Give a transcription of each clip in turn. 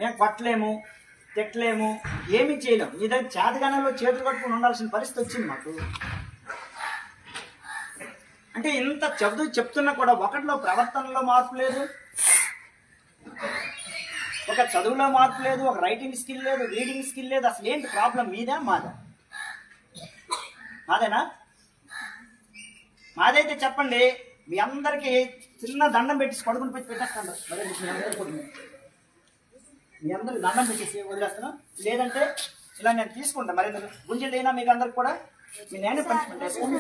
మేము కొట్టలేము, తిట్టలేము, ఏమీ చేయలేము. మీ దగ్గర చేతగానంలో చేతులు కట్టుకుని ఉండాల్సిన పరిస్థితి వచ్చింది మాకు. అంటే ఇంత చెప్తున్నా కూడా ఒకటిలో ప్రవర్తనలో మార్పు లేదు, ఒక చదువులో మార్పు లేదు, ఒక రైటింగ్ స్కిల్ లేదు, రీడింగ్ స్కిల్ లేదు. అసలు ఏంటి ప్రాబ్లం? మీదా మాదా? మాదేనా? మాదైతే చెప్పండి. మీ అందరికీ చిన్న దండం పెట్టేసి కొడుకుని పెట్టి పెట్టేస్తాను. మీ అందరికి దండం పెట్టేసి వదిలేస్తాను. లేదంటే ఇలా నేను తీసుకుంటాను. మరి గుంజలు అయినా మీకు అందరికి కూడా మీ నేనే పనిష్మెంట్ తీసుకోండి.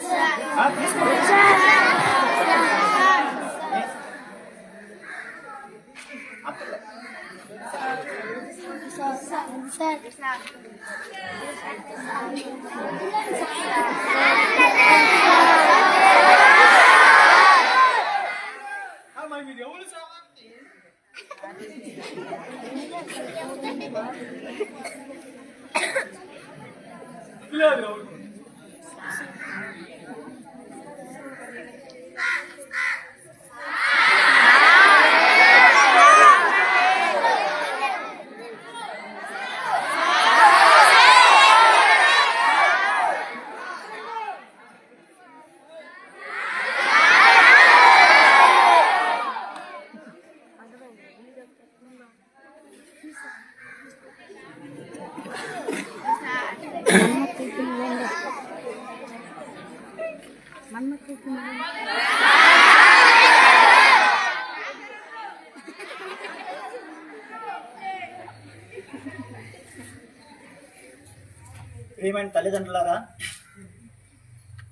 ప్రియమైన తల్లిదండ్రులారా,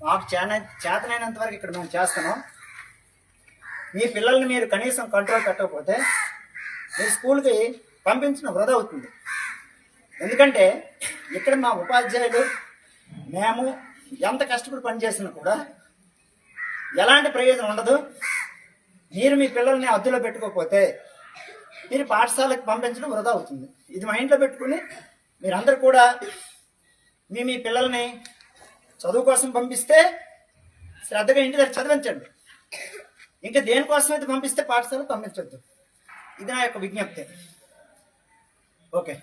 మాకు చేతనైనంత వరకు ఇక్కడ మేము చేస్తున్నాం. మీ పిల్లల్ని మీరు కనీసం కంట్రోల్ పెట్టకపోతే మీ స్కూల్కి పంపించడం వృధా అవుతుంది. ఎందుకంటే ఇక్కడ మా ఉపాధ్యాయులు మేము ఎంత కష్టపడి పనిచేసినా కూడా ఎలాంటి ప్రయోజనం ఉండదు. మీరు మీ పిల్లల్ని అద్దులో పెట్టుకోకపోతే మీరు పాఠశాలకు పంపించడం వృధా అవుతుంది. ఇది మైండ్లో పెట్టుకుని మీరందరూ కూడా మీ పిల్లల్ని చదువు కోసం పంపిస్తే శ్రద్ధగా ఇంటి దగ్గర చదివించండి. ఇంకా దేనికోసం అయితే పంపిస్తే పాఠశాలకు పంపించవద్దు. ఇది నా యొక్క విజ్ఞప్తి. ఓకే.